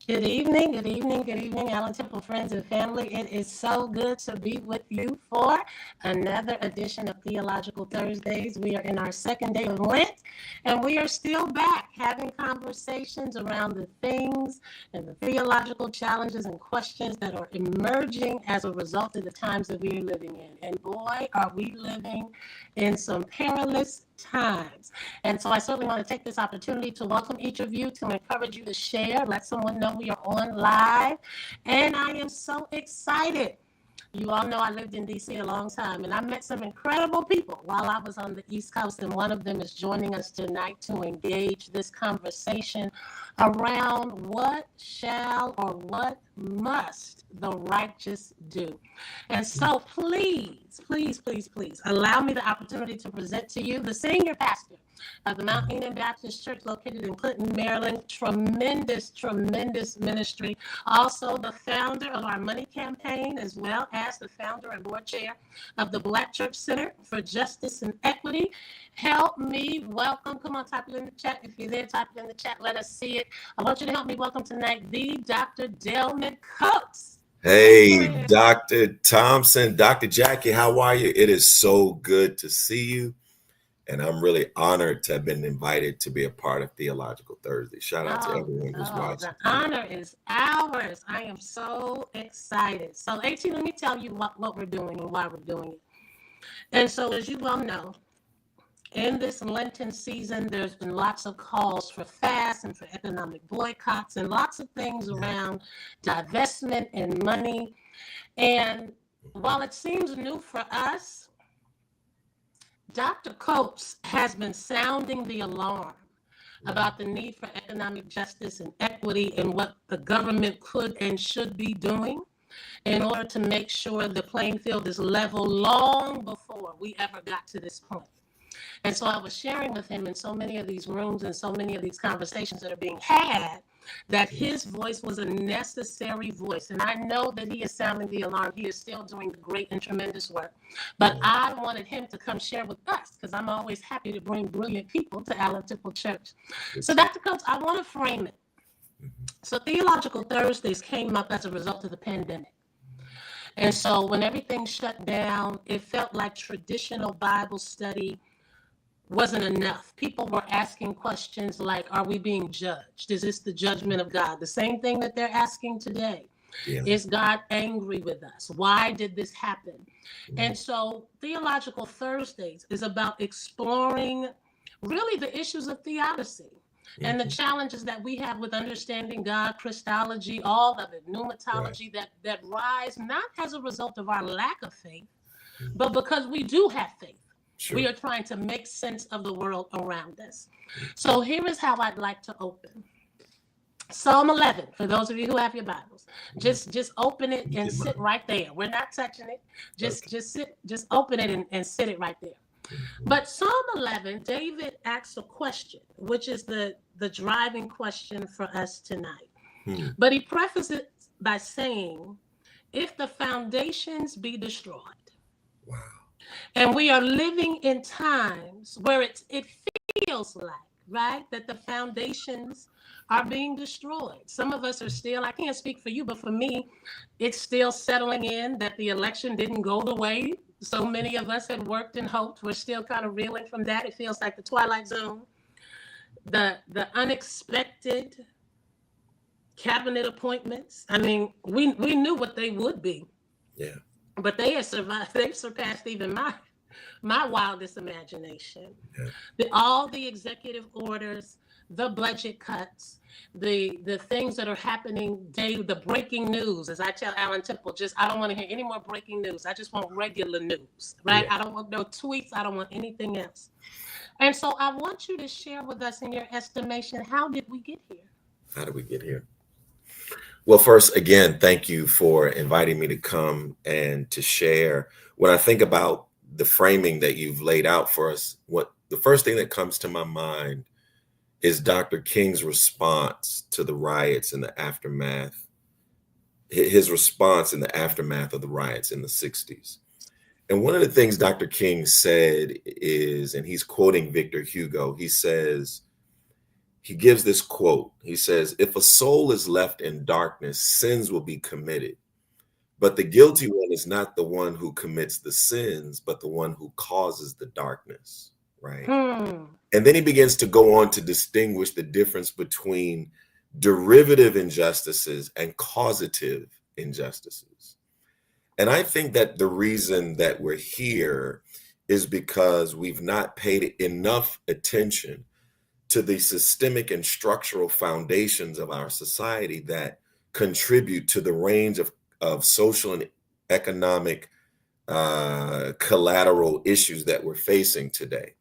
Good evening, Allen Temple friends and family. It is so good to be with you for another edition of Theological Thursdays. We are in our second day of Lent, and we are still back having conversations around the things and the theological challenges and questions that are emerging as a result of the times that we are living in. And boy, are we living in some perilous times. And so I certainly want to take this opportunity to welcome each of you, to encourage you to share, let someone know we are on live. And I am so excited. You all know I lived in DC a long time, and I met some incredible people while I was on the East Coast, and one of them is joining us tonight to engage this conversation around what shall or what must the righteous do. And so please allow me the opportunity to present to you the senior pastor of the Mount Ennon Baptist Church located in Clinton, Maryland. Tremendous ministry. Also the founder of our money campaign, as well as the founder and board chair of the Black Church Center for Justice and Equity. Help me welcome, come on, type it in the chat. If you're there, type it in the chat, let us see it. I want you to help me welcome tonight the Dr. Delman Coates. Hey, Dr. Thompson, Dr. Jackie, how are you? It is so good to see you. And I'm really honored to have been invited to be a part of Theological Thursday. Shout out to everyone who's watching. The honor is ours. I am so excited. So, AT, let me tell you what we're doing and why we're doing it. And so, as you well know, in this Lenten season, there's been lots of calls for fasts and for economic boycotts and lots of things around divestment and money. And while it seems new for us, Dr. Coates has been sounding the alarm about the need for economic justice and equity and what the government could and should be doing in order to make sure the playing field is level long before we ever got to this point. And so I was sharing with him in so many of these rooms and so many of these conversations that are being had that his voice was a necessary voice. And I know that he is sounding the alarm. He is still doing great and tremendous work. But I wanted him to come share with us because I'm always happy to bring brilliant people to Allen Temple Church. So Dr. Coates, I want to frame it. So Theological Thursdays came up as a result of the pandemic. And so when everything shut down, it felt like traditional Bible study wasn't enough. People were asking questions like, are we being judged? Is this the judgment of God? The same thing that they're asking today. Yeah. Is God angry with us? Why did this happen? And so Theological Thursdays is about exploring really the issues of theodicy and the challenges that we have with understanding God, Christology, all of it, pneumatology, that rise not as a result of our lack of faith, but because we do have faith. Sure. We are trying to make sense of the world around us. So here is how I'd like to open. Psalm 11, for those of you who have your Bibles, just open it and sit right there. We're not touching it. Just open it and sit it right there. But Psalm 11, David asks a question, which is the driving question for us tonight. But he prefaces it by saying, if the foundations be destroyed. Wow. And we are living in times where it feels like, right, that the foundations are being destroyed. Some of us are still, I can't speak for you, but for me, it's still settling in that the election didn't go the way so many of us had worked and hoped. We're still kind of reeling from that. It feels like the Twilight Zone. The unexpected cabinet appointments. I mean, we knew what they would be. Yeah. But they have survived. They've surpassed even my wildest imagination. Yeah. All the executive orders, the budget cuts, the things that are happening the breaking news. As I tell Allen Temple, I don't want to hear any more breaking news. I just want regular news, right? Yeah. I don't want no tweets. I don't want anything else. And so I want you to share with us, in your estimation, how did we get here? How did we get here? Well, first, again, thank you for inviting me to come and to share. When I think about the framing that you've laid out for us, the first thing that comes to my mind is Dr. King's response to the riots in the aftermath, his response in the aftermath of the riots in the 60s. And one of the things Dr. King said is, and he's quoting Victor Hugo, he says, he gives this quote. He says, "If a soul is left in darkness, sins will be committed. But the guilty one is not the one who commits the sins, but the one who causes the darkness." Right. And then he begins to go on to distinguish the difference between derivative injustices and causative injustices. And I think that the reason that we're here is because we've not paid enough attention to the systemic and structural foundations of our society that contribute to the range of social and economic collateral issues that we're facing today.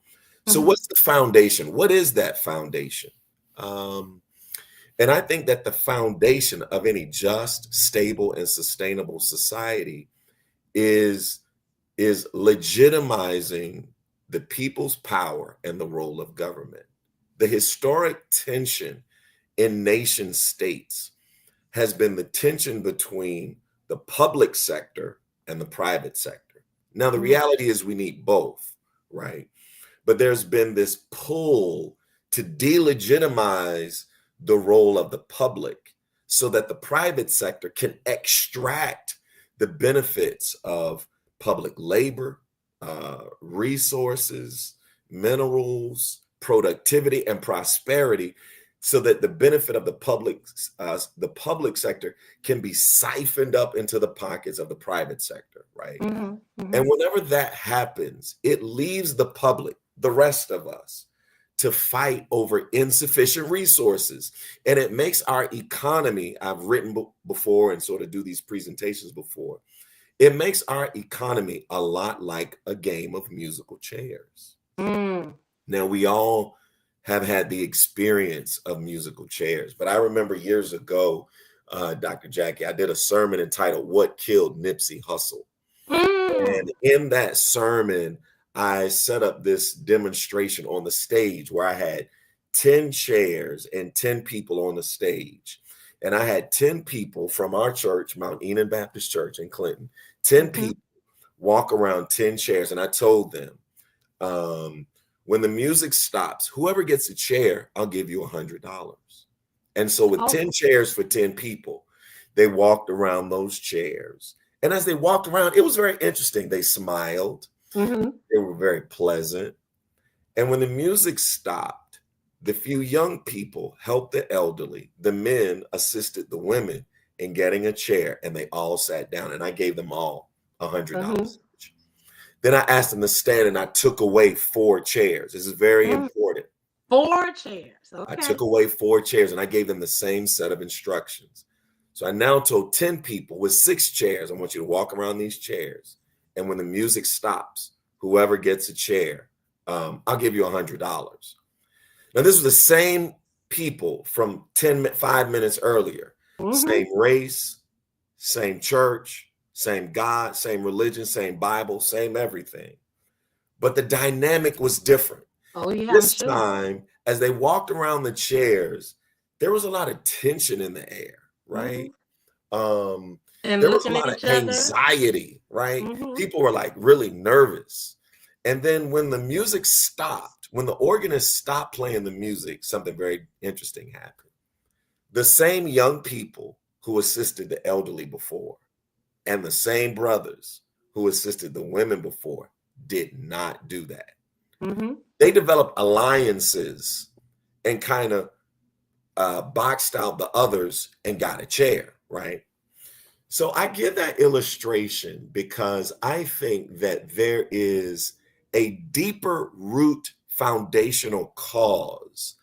So what's the foundation? What is that foundation? And I think that the foundation of any just, stable, and sustainable society is legitimizing the people's power and the role of government. The historic tension in nation states has been the tension between the public sector and the private sector. Now, the reality is we need both, right? But there's been this pull to delegitimize the role of the public so that the private sector can extract the benefits of public labor, resources, minerals, productivity, and prosperity, so that the benefit of the public sector can be siphoned up into the pockets of the private sector, right? And whenever that happens, it leaves the public, the rest of us, to fight over insufficient resources. And it makes our economy, I've written before and sort of do these presentations before, it makes our economy a lot like a game of musical chairs. Now, we all have had the experience of musical chairs, but I remember years ago, Dr. Jackie, I did a sermon entitled "What Killed Nipsey Hussle?" And in that sermon, I set up this demonstration on the stage where I had 10 chairs and 10 people on the stage. And I had 10 people from our church, Mount Ennon Baptist Church in Clinton, 10 people walk around 10 chairs. And I told them, when the music stops, whoever gets a chair, I'll give you $100. And so with 10 chairs for 10 people, they walked around those chairs. And as they walked around, it was very interesting. They smiled. They were very pleasant. And when the music stopped, the few young people helped the elderly. The men assisted the women in getting a chair, and they all sat down, and I gave them all $100 each. Then I asked them to stand, and I took away 4 chairs. This is very important. 4 chairs. Okay. I took away 4 chairs, and I gave them the same set of instructions. So I now told 10 people with 6 chairs, I want you to walk around these chairs. And when the music stops, whoever gets a chair, I'll give you $100. Now, this was the same people from 5 minutes earlier. Same race, same church, same God, same religion, same Bible, same everything. But the dynamic was different. This time, as they walked around the chairs, there was a lot of tension in the air, right? And there was a lot of anxiety, right? People were like really nervous. And then when the music stopped, when the organist stopped playing the music, something very interesting happened. The same young people who assisted the elderly before and the same brothers who assisted the women before did not do that. They developed alliances and kind of boxed out the others and got a chair, right? So I give that illustration because I think that there is a deeper root foundational cause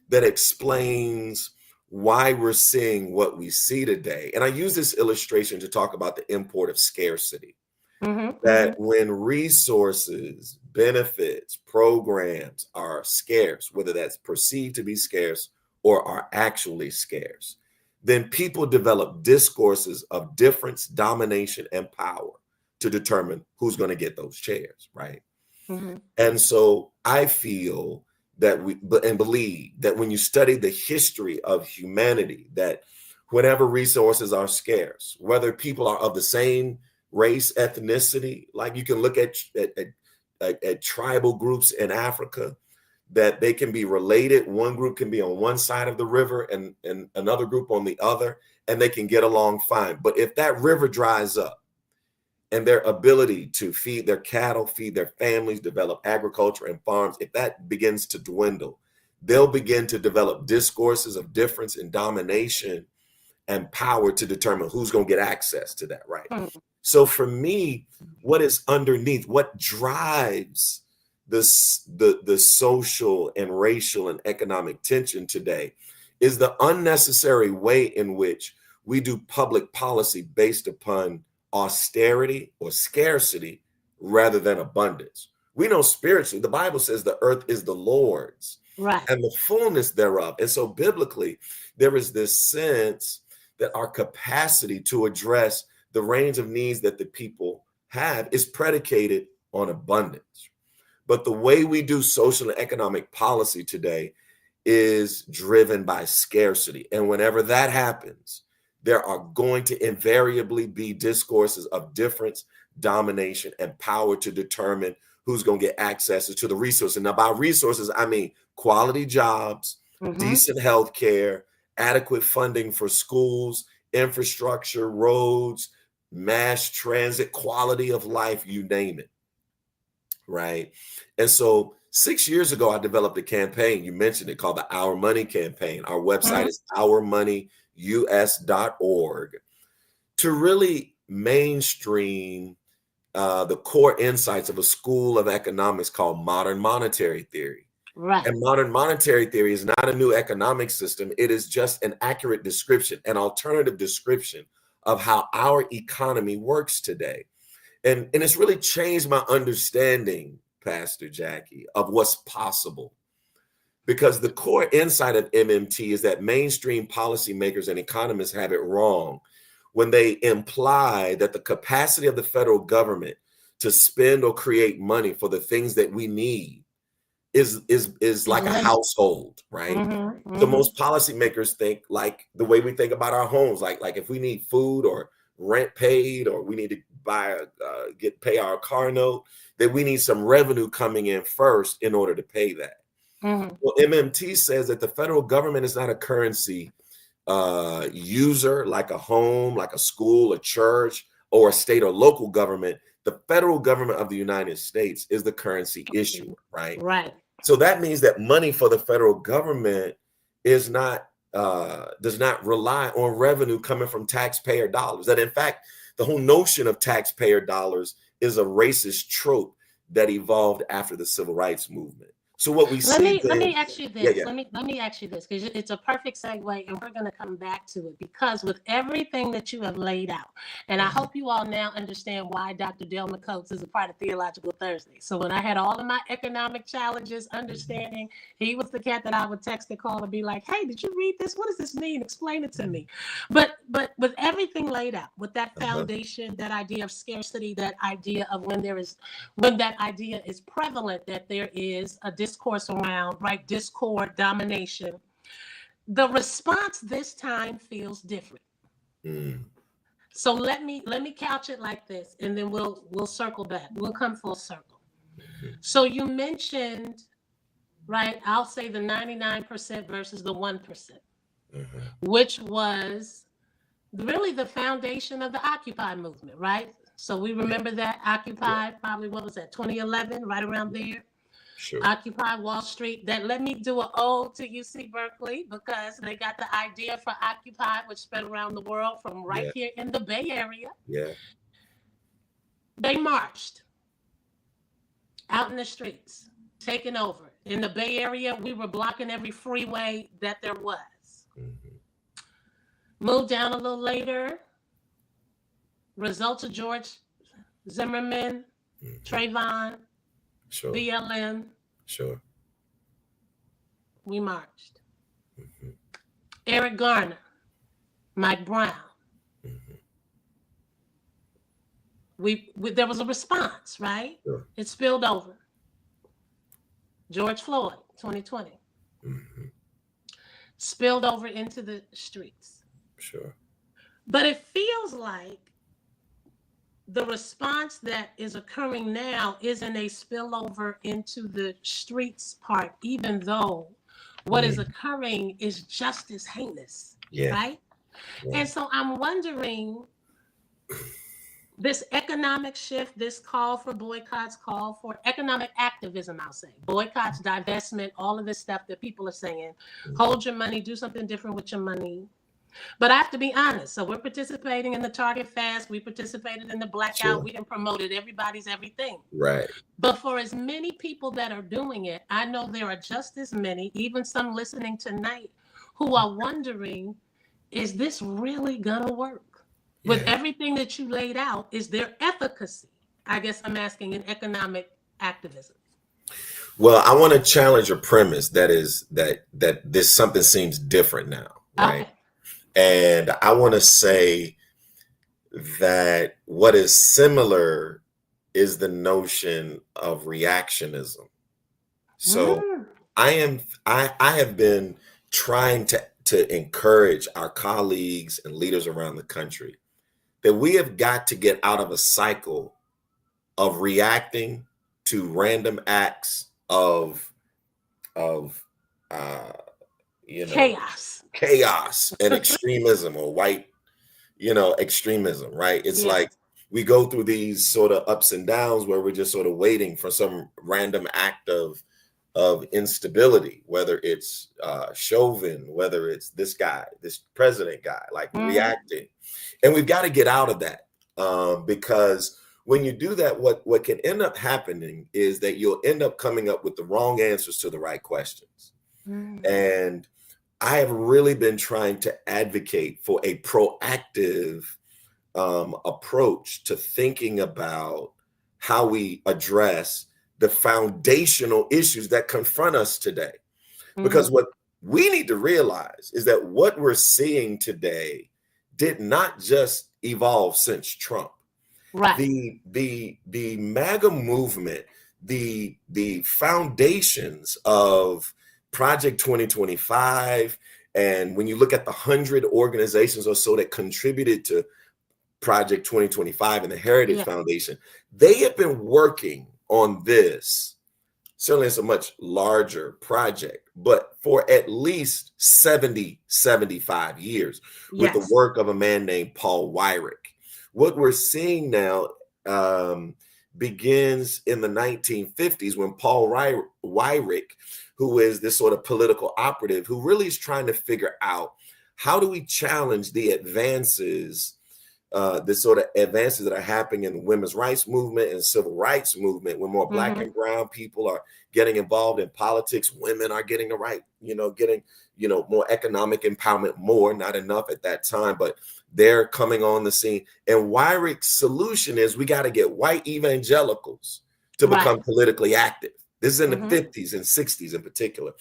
that explains why we're seeing what we see today. And I use this illustration to talk about the import of scarcity. That when resources, benefits, programs are scarce, whether that's perceived to be scarce or are actually scarce, then people develop discourses of difference, domination, and power to determine who's going to get those chairs, right? And so I feel that and believe that when you study the history of humanity, that whenever resources are scarce, whether people are of the same race, ethnicity, like you can look at tribal groups in Africa, that they can be related. One group can be on one side of the river and another group on the other, and they can get along fine. But if that river dries up and their ability to feed their cattle, feed their families, develop agriculture and farms, if that begins to dwindle, they'll begin to develop discourses of difference and domination and power to determine who's going to get access to that right. So for me, what is underneath, what drives the social and racial and economic tension today is the unnecessary way in which we do public policy based upon austerity or scarcity rather than abundance. We know spiritually, the Bible says the earth is the Lord's, right, and the fullness thereof. And so biblically, there is this sense that our capacity to address the range of needs that the people have is predicated on abundance. But the way we do social and economic policy today is driven by scarcity. And whenever that happens, there are going to invariably be discourses of difference, domination, and power to determine who's going to get access to the resources. And now by resources, I mean quality jobs, decent health care, adequate funding for schools, infrastructure, roads, mass transit, quality of life, you name it, right? And so 6 years ago, I developed a campaign, you mentioned it, called the Our Money campaign. Our website is ourmoneys.org, to really mainstream the core insights of a school of economics called modern monetary theory. Right. And modern monetary theory is not a new economic system. It is just an accurate description, an alternative description of how our economy works today. And it's really changed my understanding, Pastor Jackie, of what's possible. Because the core insight of MMT is that mainstream policymakers and economists have it wrong when they imply that the capacity of the federal government to spend or create money for the things that we need is like a household, right? So most policymakers think like the way we think about our homes, like if we need food or rent paid, or we need to pay our car note, that we need some revenue coming in first in order to pay that. Well, MMT says that the federal government is not a currency user like a home, like a school, a church, or a state or local government. The federal government of the United States is the currency issuer, right? Right. So that means that money for the federal government is not does not rely on revenue coming from taxpayer dollars. That in fact, the whole notion of taxpayer dollars is a racist trope that evolved after the civil rights movement. So what we see. Let me ask you this. Yeah. Let me ask you this, because it's a perfect segue, and we're going to come back to it, because with everything that you have laid out, and I hope you all now understand why Dr. Delman Coates is a part of Theological Thursday. So when I had all of my economic challenges, understanding, he was the cat that I would text and call and be like, "Hey, did you read this? What does this mean? Explain it to me." But with everything laid out, with that foundation, that idea of scarcity, that idea of when that idea is prevalent, that there is a discourse around, right, discord, domination, the response this time feels different. So let me couch it like this, and then we'll circle back. We'll come full circle. So you mentioned, right, I'll say the 99% versus the 1%, which was really the foundation of the Occupy movement, right? So we remember that Occupy, probably, what was that, 2011, right around there? Sure. Occupy Wall Street. That let me do an ode to UC Berkeley, because they got the idea for Occupy, which spread around the world from here in the Bay Area. Yeah. They marched out in the streets, taking over. In the Bay Area, we were blocking every freeway that there was. Moved down a little later. Results of George Zimmerman, Trayvon, sure. BLM. Sure. We marched. Eric Garner, Mike Brown. We there was a response, right? Sure. It spilled over. George Floyd, 2020. Spilled over into the streets. Sure. But it feels like the response that is occurring now isn't a spillover into the streets part, even though what is occurring is just as heinous, Yeah. right? And so I'm wondering, this economic shift, this call for boycotts, call for economic activism, I'll say, boycotts, divestment, all of this stuff that people are saying, hold your money, do something different with your money. But I have to be honest. So we're participating in the Target Fast. We participated in the Blackout. Sure. We done promoted everybody's everything. Right. But for as many people that are doing it, I know there are just as many, even some listening tonight, who are wondering, is this really going to work? With everything that you laid out, is there efficacy? I guess I'm asking in economic activism. Well, I want to challenge your premise that is that this something seems different now, right? Okay. And I want to say that what is similar is the notion of reactionism. So I have been trying to encourage our colleagues and leaders around the country that we have got to get out of a cycle of reacting to random acts of chaos and extremism, or white, extremism, right? It's like we go through these sort of ups and downs where we're just sort of waiting for some random act of instability, whether it's Chauvin, whether it's this guy, this president guy, like reacting. And we've got to get out of that, because when you do that, what can end up happening is that you'll end up coming up with the wrong answers to the right questions. And I have really been trying to advocate for a proactive approach to thinking about how we address the foundational issues that confront us today. Because what we need to realize is that what we're seeing today did not just evolve since Trump. Right. The MAGA movement, the foundations of Project 2025, and when you look at the 100 organizations or so that contributed to Project 2025 and the Heritage Foundation, they have been working on this. Certainly it's a much larger project, but for at least 70, 75 years with the work of a man named Paul Weyrich. What we're seeing now begins in the 1950s when Paul Weyrich, who is this sort of political operative, who really is trying to figure out how do we challenge the advances, the sort of advances that are happening in the women's rights movement and civil rights movement, when more Black and brown people are getting involved in politics, women are getting the right, getting, more economic empowerment, not enough at that time, but they're coming on the scene. And Weyrich's solution is we got to get white evangelicals to become politically active. This is in the 50s and 60s in particular.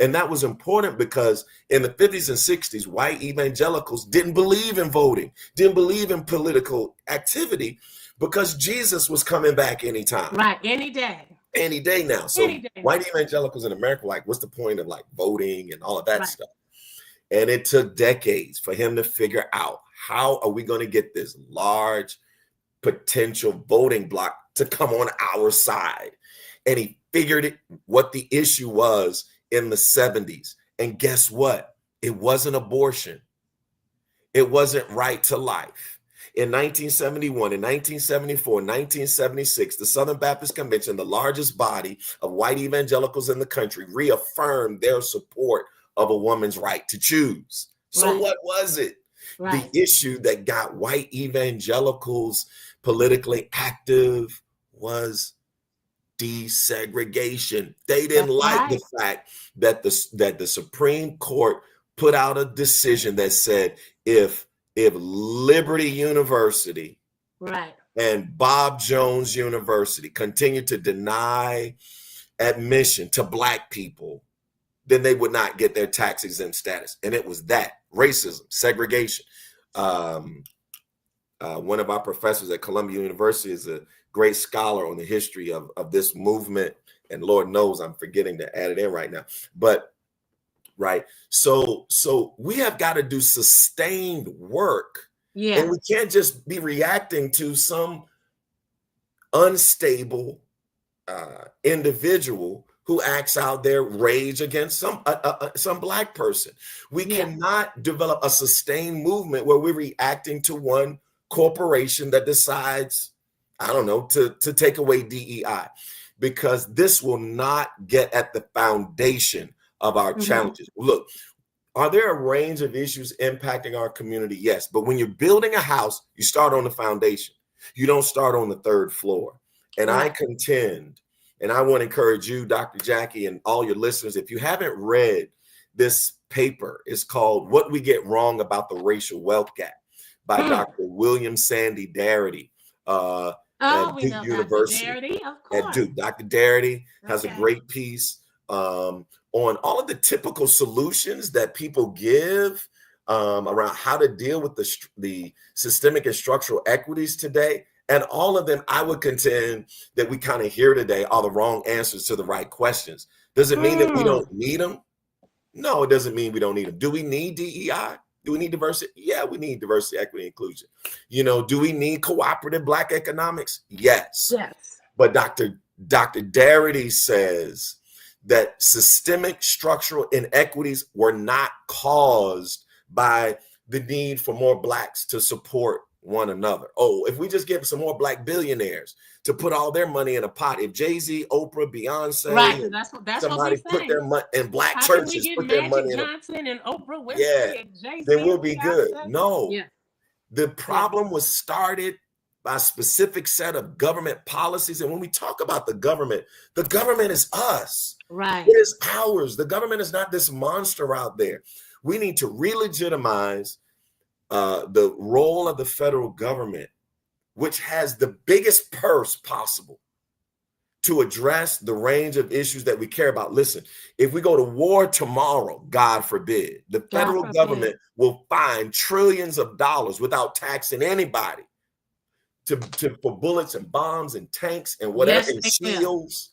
And that was important because in the 50s and 60s, white evangelicals didn't believe in voting, didn't believe in political activity, because Jesus was coming back anytime. Right, any day. Any day now. So white evangelicals in America were like, what's the point of like voting and all of that stuff? And it took decades for him to figure out, how are we going to get this large potential voting bloc to come on our side? And he figured what the issue was in the 70s. And guess what? It wasn't abortion. It wasn't right to life. In 1971, in 1974, 1976, the Southern Baptist Convention, the largest body of white evangelicals in the country, reaffirmed their support of a woman's right to choose. So what was it? The issue that got white evangelicals politically active was desegregation. They didn't like the fact that the Supreme Court put out a decision that said if Liberty University and Bob Jones University continue to deny admission to Black people, then they would not get their tax exempt status. And it was that racism, segregation. One of our professors at Columbia University is a great scholar on the history of this movement. And Lord knows I'm forgetting to add it in right now. But so we have got to do sustained work. And we can't just be reacting to some unstable individual who acts out their rage against some Black person. We cannot develop a sustained movement where we're reacting to one corporation that decides, I don't know, to take away DEI, because this will not get at the foundation of our challenges. Look, are there a range of issues impacting our community? Yes. But when you're building a house, you start on the foundation. You don't start on the third floor. And I contend, and I want to encourage you, Dr. Jackie, and all your listeners, if you haven't read this paper, it's called What We Get Wrong About the Racial Wealth Gap by Dr. William Sandy Darity at Duke University. Dr. Darity, of course. At Duke. Dr. Darity has a great piece on all of the typical solutions that people give around how to deal with the systemic and structural equities today. And all of them, I would contend that we kind of hear today are the wrong answers to the right questions. Does it mean that we don't need them? No, it doesn't mean we don't need them. Do we need DEI? Do we need diversity? Yeah, we need diversity, equity, inclusion. You know, do we need cooperative Black economics? Yes. But Dr. Darity says that systemic structural inequities were not caused by the need for more Blacks to support one another. Oh, if we just give some more Black billionaires to put all their money in a pot, if Jay-Z, Oprah, Beyonce, that's somebody what put their money in Black How churches, can we put get their money Johnson and Oprah Winfrey and Jay-Z, then we'll be good. No, Yeah. the problem was started by a specific set of government policies. And when we talk about the government is us. Right. It is ours. The government is not this monster out there. We need to re-legitimize the role of the federal government, which has the biggest purse possible to address the range of issues that we care about. Listen, if we go to war tomorrow, God forbid, the federal government will find trillions of dollars without taxing anybody for bullets and bombs and tanks and whatever, and shields.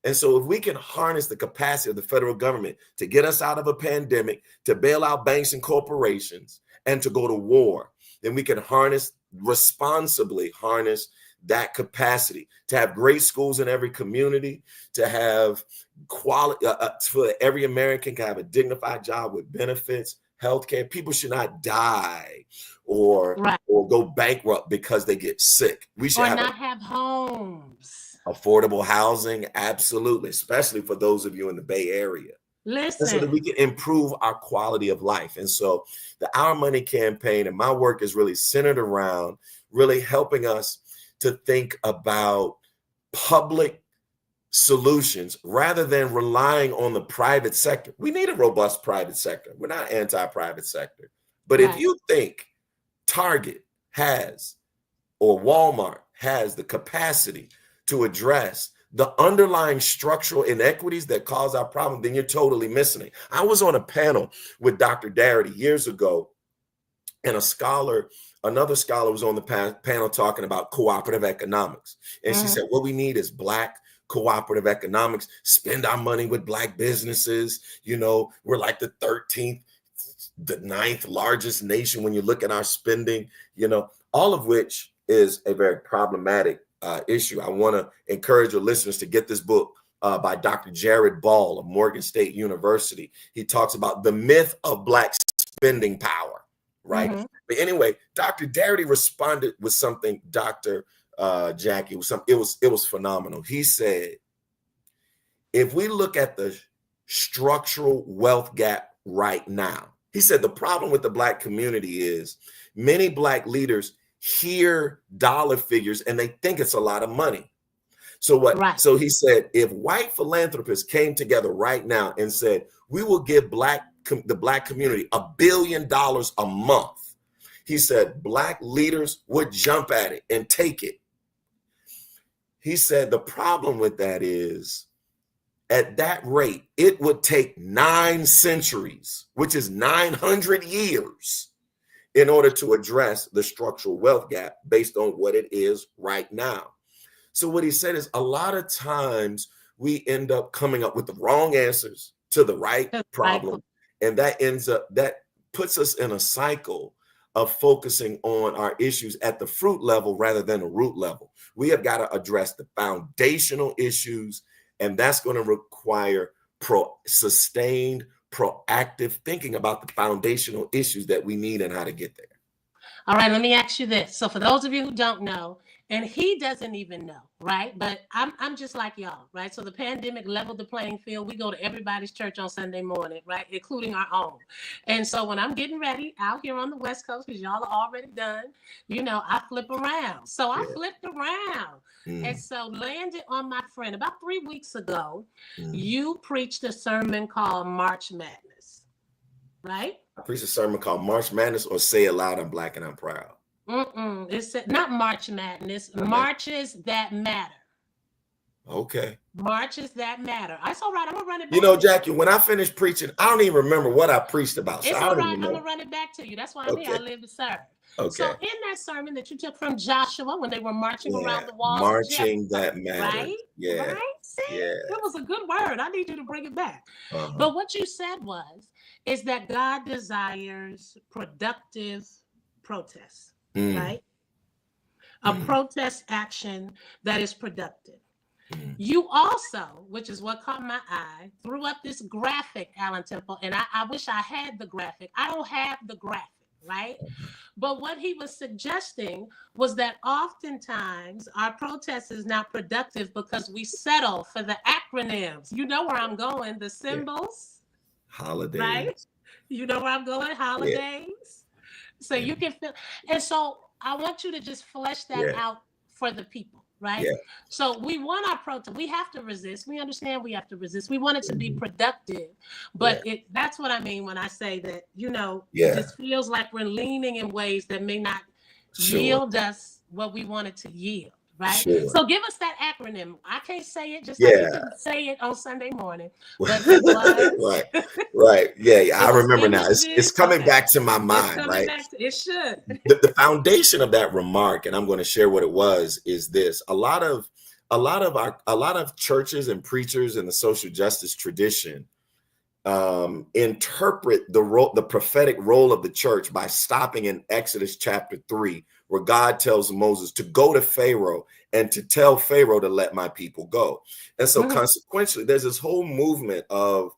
And so if we can harness the capacity of the federal government to get us out of a pandemic, to bail out banks and corporations, and to go to war, then we can responsibly harness that capacity to have great schools in every community, to have quality, for every American can have a dignified job with benefits, healthcare. People should not die or go bankrupt because they get sick. We should have homes. Affordable housing, absolutely, especially for those of you in the Bay Area. Listen, so that we can improve our quality of life. And so the Our Money campaign and my work is really centered around really helping us to think about public solutions rather than relying on the private sector. We need a robust private sector. We're not anti-private sector. But if you think Target has or Walmart has the capacity to address the underlying structural inequities that cause our problem, then you're totally missing it. I was on a panel with Dr. Darity years ago, and another scholar was on the panel talking about cooperative economics. And she said, what we need is Black cooperative economics, spend our money with Black businesses. You know, we're like the 9th largest nation when you look at our spending, you know, all of which is a very problematic issue. I want to encourage your listeners to get this book by Dr. Jared Ball of Morgan State University. He talks about the myth of Black spending power, right? But anyway, Dr. Darity responded with something, Dr. Jackie, it was phenomenal. He said, if we look at the structural wealth gap right now, he said the problem with the Black community is many Black leaders hear dollar figures and they think it's a lot of money. So what? So he said, if white philanthropists came together right now and said, we will give the Black community $1 billion a month, he said, Black leaders would jump at it and take it. He said, the problem with that is at that rate, it would take 9 centuries, which is 900 years, in order to address the structural wealth gap based on what it is right now. So what he said is a lot of times we end up coming up with the wrong answers to the right problem. And that puts us in a cycle of focusing on our issues at the fruit level rather than the root level. We have got to address the foundational issues, and that's going to require sustained, proactive thinking about the foundational issues that we need and how to get there. All right, let me ask you this. So for those of you who don't know, and he doesn't even know, right? But I'm just like y'all, right? So the pandemic leveled the playing field. We go to everybody's church on Sunday morning, right? Including our own. And so when I'm getting ready out here on the West Coast, because y'all are already done, I flip around. So I flipped around. And so landed on my friend. About 3 weeks ago, you preached a sermon called March Madness, right? I preached a sermon called March Madness, or Say It Loud, I'm Black and I'm Proud. It's not March Madness. Okay. Marches that matter. Okay. Marches that matter. That's all right. I'm gonna run it back. Jackie, when I finished preaching, I don't even remember what I preached about. It's all right. I'm gonna run it back to you. That's why I'm here. I live to serve. Okay. So in that sermon that you took from Joshua when they were marching around the walls, marching that matters. Right? Yeah. Right? See, it was a good word. I need you to bring it back. But what you said is that God desires productive protests. Right? A protest action that is productive. You also, which is what caught my eye, threw up this graphic, Alan Temple, and I wish I had the graphic. I don't have the graphic, right? But what he was suggesting was that oftentimes our protest is not productive because we settle for the acronyms. You know where I'm going, the symbols. Holidays. Right? You know where I'm going, holidays. So you can feel, and so I want you to just flesh that out for the people, right? Yeah. So we want our protest. We have to resist. We understand we have to resist. We want it to be productive, but that's what I mean when I say that, it just feels like we're leaning in ways that may not yield us what we wanted to yield. Right. Sure. So give us that acronym. I can't say it just like you couldn't say it on Sunday morning. But it was. Right. Yeah. I remember now. It's coming back to my mind, right? It should. The foundation of that remark, and I'm going to share what it was, is this. A lot of churches and preachers in the social justice tradition interpret the prophetic role of the church by stopping in Exodus chapter 3, where God tells Moses to go to Pharaoh and to tell Pharaoh to let my people go. And so consequently, there's this whole movement of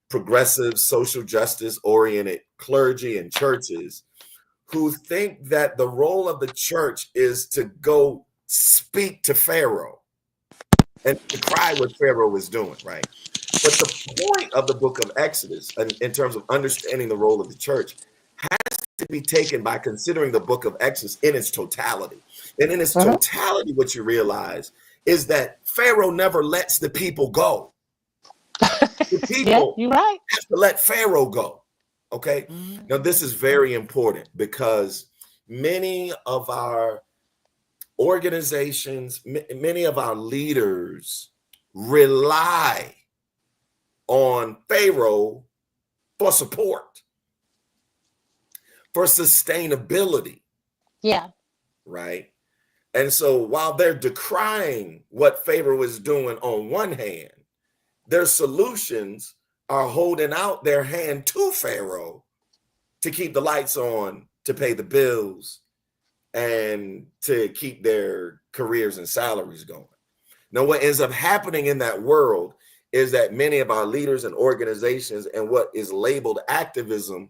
progressive social justice oriented clergy and churches who think that the role of the church is to go speak to Pharaoh and to cry what Pharaoh is doing, right? But the point of the book of Exodus, in terms of understanding the role of the church, has to be taken by considering the book of Exodus in its totality. And in its totality, what you realize is that Pharaoh never lets the people go. The people you're right. have to let Pharaoh go. Okay. Now, this is very important because many of our organizations, many of our leaders rely on Pharaoh for support, for sustainability. Yeah. Right. And so while they're decrying what Pharaoh is doing on one hand, their solutions are holding out their hand to Pharaoh to keep the lights on, to pay the bills, and to keep their careers and salaries going. Now, what ends up happening in that world is that many of our leaders and organizations and what is labeled activism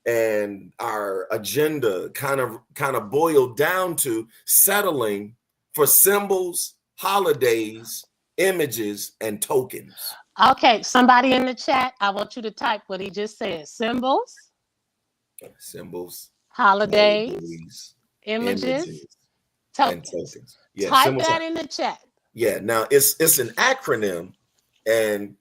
and our agenda kind of boiled down to settling for symbols, holidays, images, and tokens. Okay, somebody in the chat, I want you to type what he just said. Symbols, holidays, images, tokens. And tokens. Yeah, type that in the chat. Yeah, now it's an acronym, and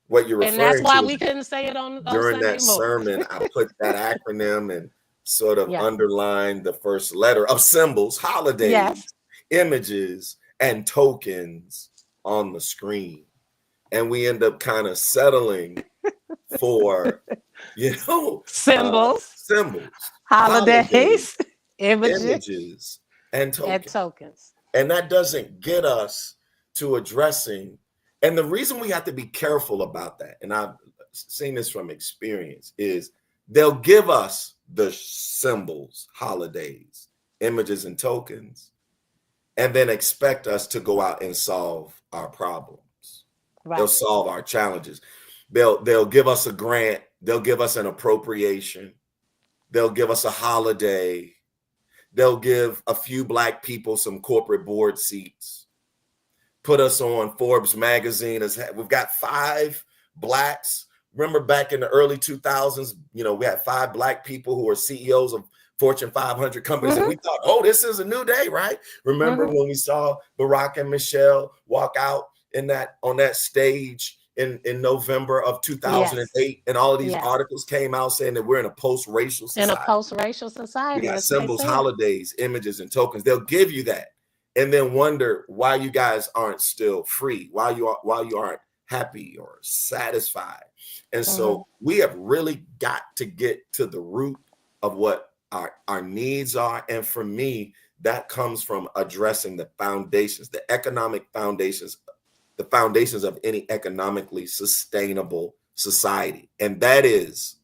what you're referring to. And that's why we couldn't say it on during Sunday that sermon. I put that acronym and sort of underlined the first letter of symbols, holidays, images, and tokens on the screen. And we end up kind of settling for, symbols, holidays, images, and tokens. And that doesn't get us to addressing. And the reason we have to be careful about that, and I've seen this from experience, is They'll give us the symbols, holidays, images, and tokens, and then expect us to go out and solve our problems. Right. They'll solve our challenges. They'll give us a grant. They'll give us an appropriation. They'll give us a holiday. They'll give a few Black people some corporate board seats. Put us on Forbes magazine. We've got 5 Blacks. Remember back in the early 2000s, we had 5 Black people who were CEOs of Fortune 500 companies. And we thought, oh, this is a new day, right? Remember when we saw Barack and Michelle walk out on that stage in November of 2008, and all of these articles came out saying that we're in a post-racial society. In a post-racial society. We got symbols, holidays, images, and tokens. They'll give you that, and then wonder why you guys aren't still free, why you aren't happy or satisfied. And so we have really got to get to the root of what our needs are. And for me, that comes from addressing the foundations, the economic foundations, the foundations of any economically sustainable society. And that is,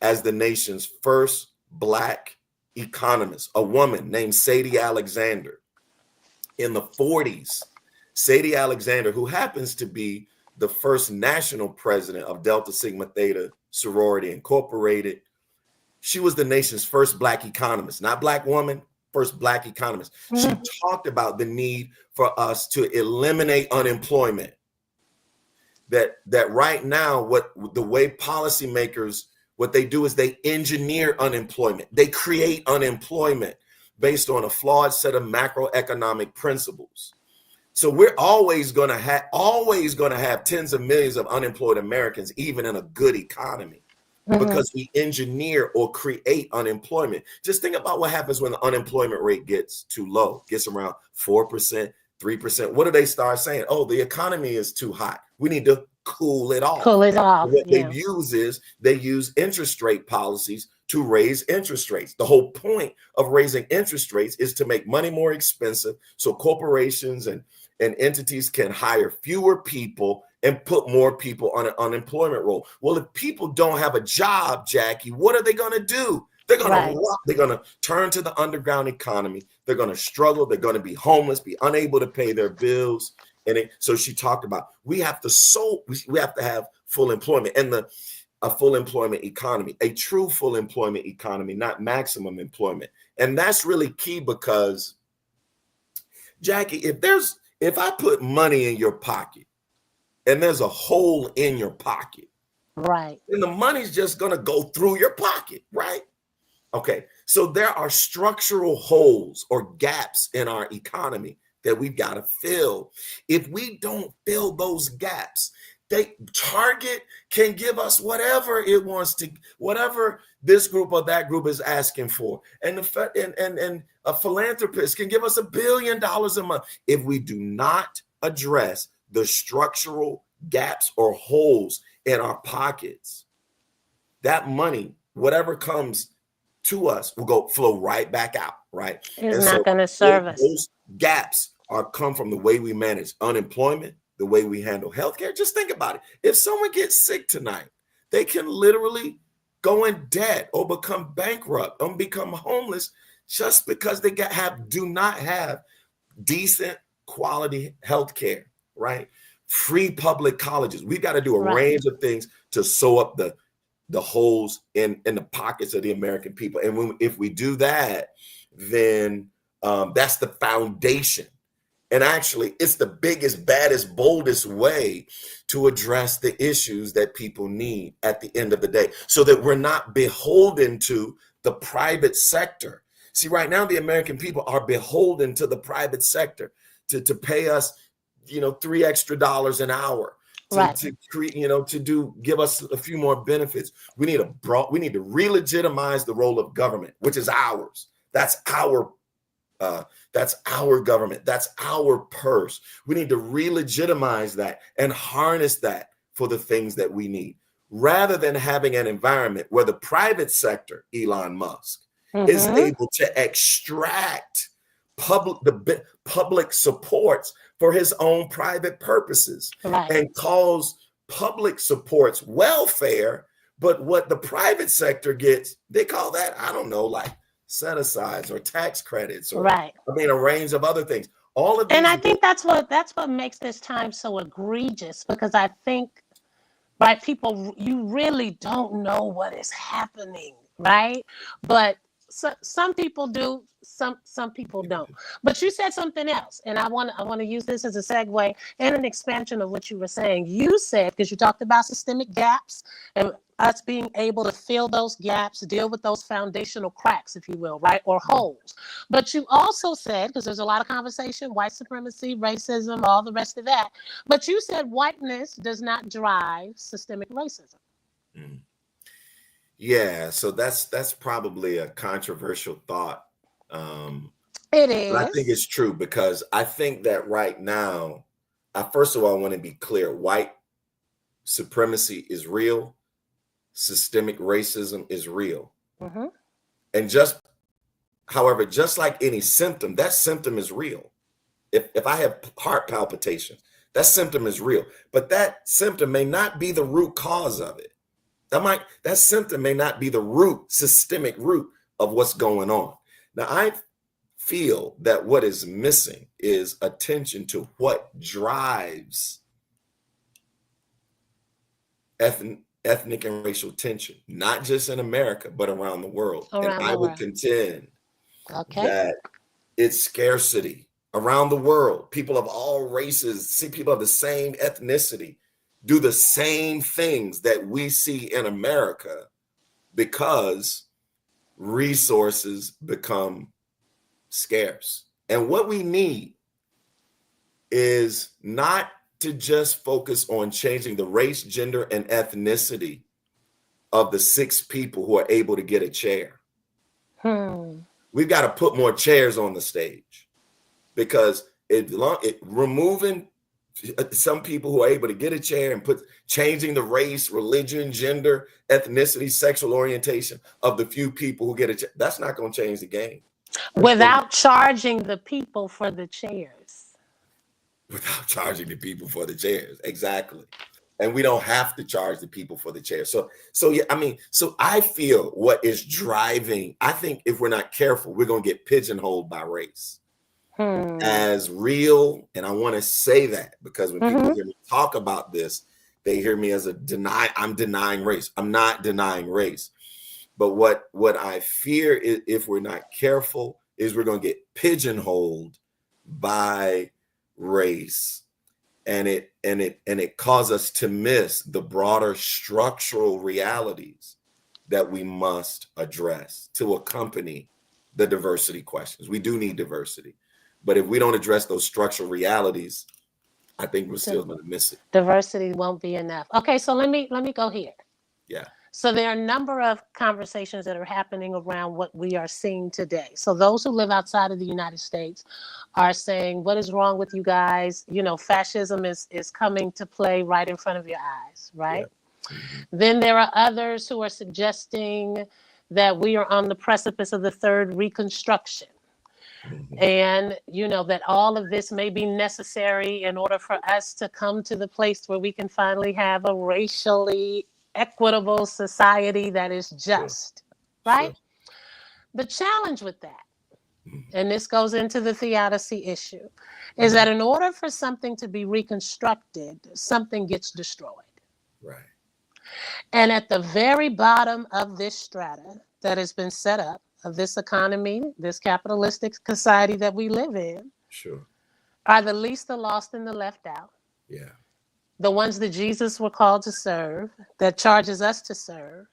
as the nation's first Black economist, a woman named Sadie Alexander in the 40s, Sadie Alexander, who happens to be the first national president of Delta Sigma Theta Sorority Incorporated. She was the nation's first Black economist, not Black woman, first Black economist. She talked about the need for us to eliminate unemployment. That right now, the way policymakers, what they do is they engineer unemployment. They create unemployment based on a flawed set of macroeconomic principles. So we're always going to have tens of millions of unemployed Americans, even in a good economy, because we engineer or create unemployment. Just think about what happens when the unemployment rate gets too low, gets around 4%, 3%. What do they start saying? Oh, the economy is too hot. We need to cool it off. Cool it off. What they use interest rate policies to raise interest rates. The whole point of raising interest rates is to make money more expensive so corporations and entities can hire fewer people and put more people on an unemployment roll. Well, if people don't have a job, Jackie, what are they going to do? They're going to turn to the underground economy. They're going to struggle. They're going to be homeless, be unable to pay their bills. So she talked about we have to have full employment, and a full employment economy, a true full employment economy, not maximum employment. And that's really key because, Jackie, if I put money in your pocket and there's a hole in your pocket, right, then the money's just going to go through your pocket, right? Okay, so there are structural holes or gaps in our economy that we've got to fill. If we don't fill those gaps, Target can give us whatever it wants to, whatever this group or that group is asking for, and a philanthropist can give us $1 billion a month. If we do not address the structural gaps or holes in our pockets, that money, whatever comes to us, will flow right back out. Right? It's not going to serve us. Those gaps come from the way we manage unemployment, the way we handle healthcare. Just think about it. If someone gets sick tonight, they can literally go in debt or become bankrupt or become homeless just because they do not have decent quality healthcare, right? Free public colleges. We've got to do a range of things to sew up the holes in the pockets of the American people. And if we do that, then that's the foundation. And actually, it's the biggest, baddest, boldest way to address the issues that people need at the end of the day, so that we're not beholden to the private sector. See, right now, the American people are beholden to the private sector to pay us, $3 extra an hour, to create, to give us a few more benefits. We need to re-legitimize the role of government, which is ours. That's our government. That's our purse. We need to re-legitimize that and harness that for the things that we need, rather than having an environment where the private sector, Elon Musk, is able to extract public supports for his own private purposes and calls public supports welfare, But what the private sector gets, they call that, I don't know, like set asides or tax credits or Right. I mean a range of other things. All of these, And I think that's what makes this time so egregious, because I think, right, people, you really don't know what is happening, right? But some people do, some people don't. But you said something else, and I want to use this as a segue and an expansion of what you were saying. You said, because you talked about systemic gaps and us being able to fill those gaps, deal with those foundational cracks, if you will, right, or holes. But you also said, because there's a lot of conversation, white supremacy, racism, all the rest of that. But you said whiteness does not drive systemic racism. Mm. Yeah, so that's probably a controversial thought. It is. But I think it's true, because I think that right now, first of all, I want to be clear: white supremacy is real, systemic racism is real, Mm-hmm. and however, just like any symptom, that symptom is real. If I have heart palpitations, that symptom is real, but that symptom may not be the root cause of it. That symptom may not be the systemic root of what's going on. Now, I feel that what is missing is attention to what drives ethnic and racial tension, not just in America, but around the world. And I would contend that it's scarcity around the world. People of all races, see people of the same ethnicity, do the same things that we see in America, because resources become scarce. And what we need is not to just focus on changing the race, gender, and ethnicity of the 6 people who are able to get a chair. We've got to put more chairs on the stage, because removing some people who are able to get a chair and changing the race, religion, gender, ethnicity, sexual orientation of the few people who get a chair, that's not going to change the game. Without charging the people for the chairs. Without charging the people for the chairs, exactly. And we don't have to charge the people for the chairs. So yeah, so I feel what is driving, I think if we're not careful, we're going to get pigeonholed by race as real. And I want to say that, because when people hear me talk about this, they hear me as I'm denying race. I'm not denying race. But what I fear is, if we're not careful, is we're going to get pigeonholed by race, and it causes us to miss the broader structural realities that we must address to accompany the diversity questions. We do need diversity, but if we don't address those structural realities, I think we're still going to miss it. Diversity won't be enough. Okay, so let me go here. Yeah. So there are a number of conversations that are happening around what we are seeing today. So those who live outside of the United States are saying, what is wrong with you guys? You know, fascism is coming to play right in front of your eyes, right? Yeah. Then there are others who are suggesting that we are on the precipice of the third Reconstruction. And, you know, that all of this may be necessary in order for us to come to the place where we can finally have a racially equitable society that is just, right? The challenge with that, and this goes into the theodicy issue, is that in order for something to be reconstructed, something gets destroyed. Right. And at the very bottom of this strata that has been set up, of this economy, this capitalistic society that we live in, are the least, the lost, and the left out. Yeah. The ones that Jesus were called to serve, that charges us to serve.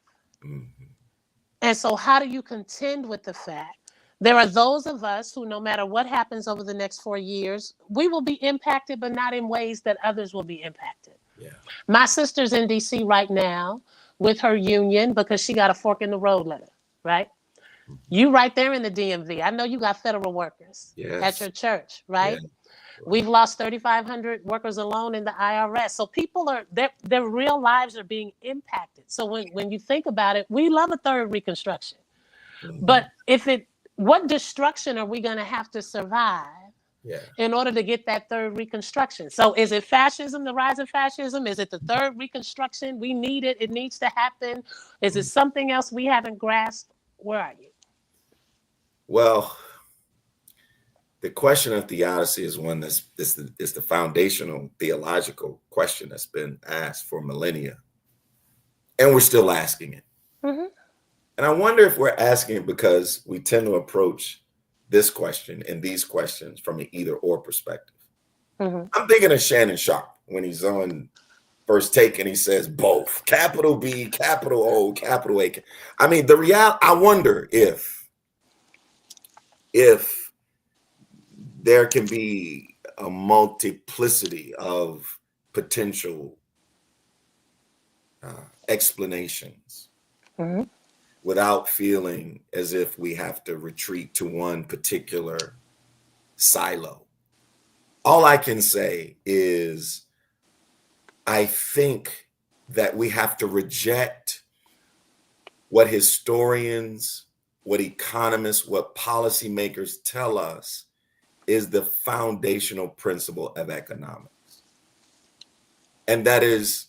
And so how do you contend with the fact there are those of us who, no matter what happens over the next 4 years, we will be impacted, but not in ways that others will be impacted. Yeah. My sister's in D.C. right now with her union because she got a fork in the road letter, right? You right there in the DMV. I know you got federal workers at your church, right? Yeah. We've lost 3,500 workers alone in the IRS. So people their real lives are being impacted. So when you think about it, we love a third Reconstruction. But what destruction are we going to have to survive in order to get that third reconstruction. So is it fascism, the rise of fascism? Is it the third reconstruction? We need it. It needs to happen. Is it something else we haven't grasped? Where are you? Well, the question of theodicy is one that's the foundational theological question that's been asked for millennia. And we're still asking it. Mm-hmm. And I wonder if we're asking it because we tend to approach this question and these questions from an either or perspective. Mm-hmm. I'm thinking of Shannon Sharpe when he's on First Take and he says both, capital B, capital O, capital A. I mean, the reality, I wonder if there can be a multiplicity of potential explanations. Mm-hmm. Without feeling as if we have to retreat to one particular silo. All I can say is I think that we have to reject what historians, what economists, what policymakers tell us is the foundational principle of economics. And that is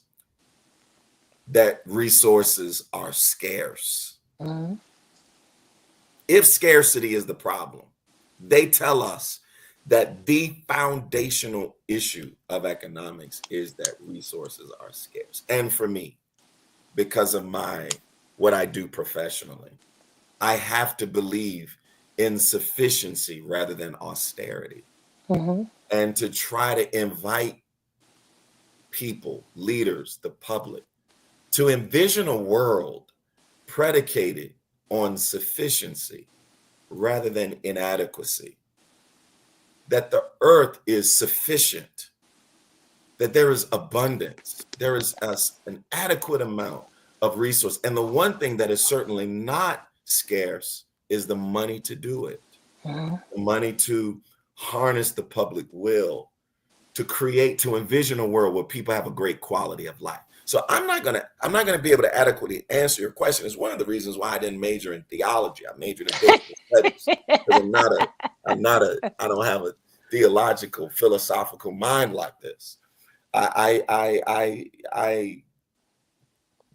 that resources are scarce. Mm-hmm. If scarcity is the problem, they tell us that the foundational issue of economics is that resources are scarce. And for me, because of what I do professionally, I have to believe in sufficiency rather than austerity. Mm-hmm. And to try to invite people, leaders, the public, to envision a world predicated on sufficiency rather than inadequacy, that the earth is sufficient, that there is abundance, there is an adequate amount of resource. And the one thing that is certainly not scarce is the money to do it, the money to harness the public will, to envision a world where people have a great quality of life. So I'm not gonna be able to adequately answer your question. It's one of the reasons why I didn't major in theology. I majored in biblical studies because I don't have a theological, philosophical mind like this. I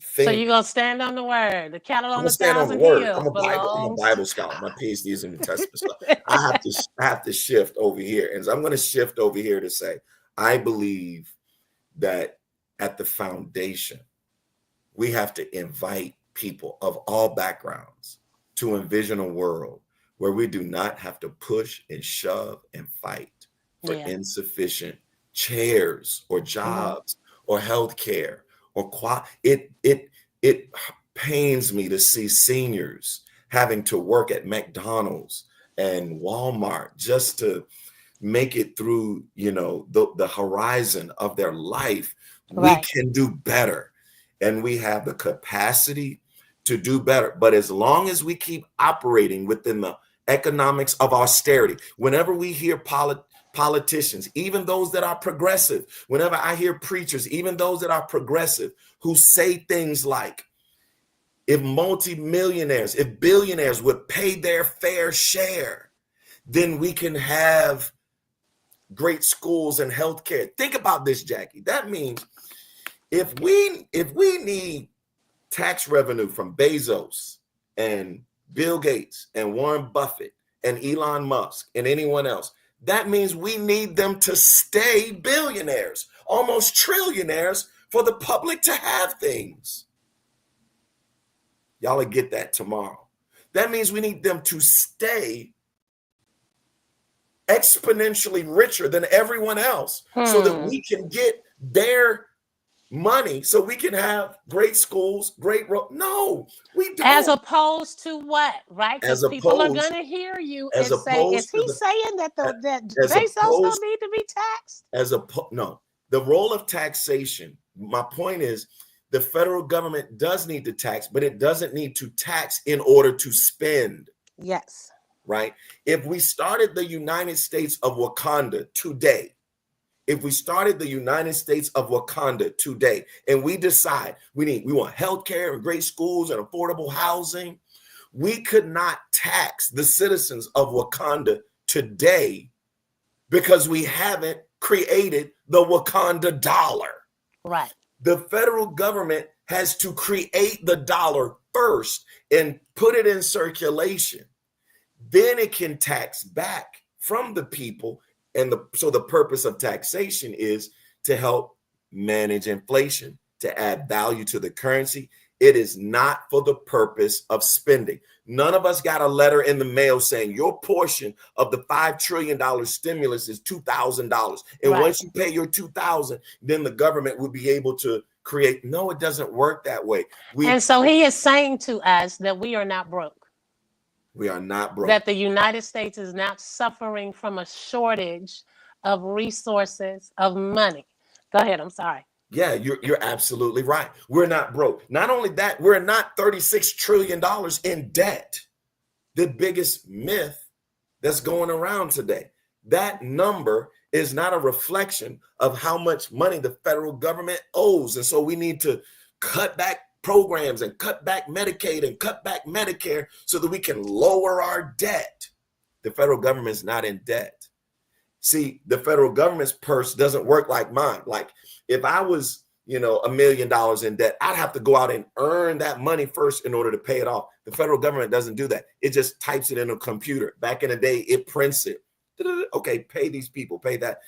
think. So you're gonna stand on the word, the cattle on the I'm thousand hills. I'm a Bible scholar. My PhD is in New Testament stuff. I have to shift over here, and so I'm going to shift over here to say I believe that at the foundation, we have to invite people of all backgrounds to envision a world where we do not have to push and shove and fight for insufficient chairs or jobs or health care or it pains me to see seniors having to work at McDonald's and Walmart just to make it through, the horizon of their life. Right. We can do better, and we have the capacity to do better. But as long as we keep operating within the economics of austerity, whenever we hear politicians, even those that are progressive, whenever I hear preachers, even those that are progressive, who say things like, if multimillionaires, if billionaires would pay their fair share, then we can have great schools and healthcare. Think about this, Jackie. That means if we need tax revenue from Bezos and Bill Gates and Warren Buffett and Elon Musk and anyone else, that means we need them to stay billionaires, almost trillionaires, for the public to have things. Y'all will get that tomorrow. That means we need them to stay exponentially richer than everyone else so that we can get their money, so we can have great schools, no, we don't. As opposed to what, right? Because people are going to hear you and say, is he saying that Bezos don't need to be taxed? No, the role of taxation, my point is, the federal government does need to tax, but it doesn't need to tax in order to spend. Yes. Right? If we started the United States of Wakanda today, and we decide we want healthcare and great schools and affordable housing, we could not tax the citizens of Wakanda today because we haven't created the Wakanda dollar. Right. The federal government has to create the dollar first and put it in circulation. Then it can tax back from the people. And so the purpose of taxation is to help manage inflation, to add value to the currency. It is not for the purpose of spending. None of us got a letter in the mail saying your portion of the $5 trillion stimulus is $2,000. And Right. once you pay your $2,000, then the government will be able to create. No, it doesn't work that way. And so he is saying to us that we are not broke. We are not broke. That the United States is not suffering from a shortage of resources, of money. Go ahead. I'm sorry. Yeah, you're absolutely right. We're not broke. Not only that, we're not $36 trillion in debt. The biggest myth that's going around today. That number is not a reflection of how much money the federal government owes. And so we need to cut back programs and cut back Medicaid and cut back Medicare so that we can lower our debt. The federal government is not in debt. See, the federal government's purse doesn't work like mine. Like if I was, $1 million in debt, I'd have to go out and earn that money first in order to pay it off. The federal government doesn't do that. It just types it in a computer. Back in the day, it prints it. Okay, pay these people, pay that.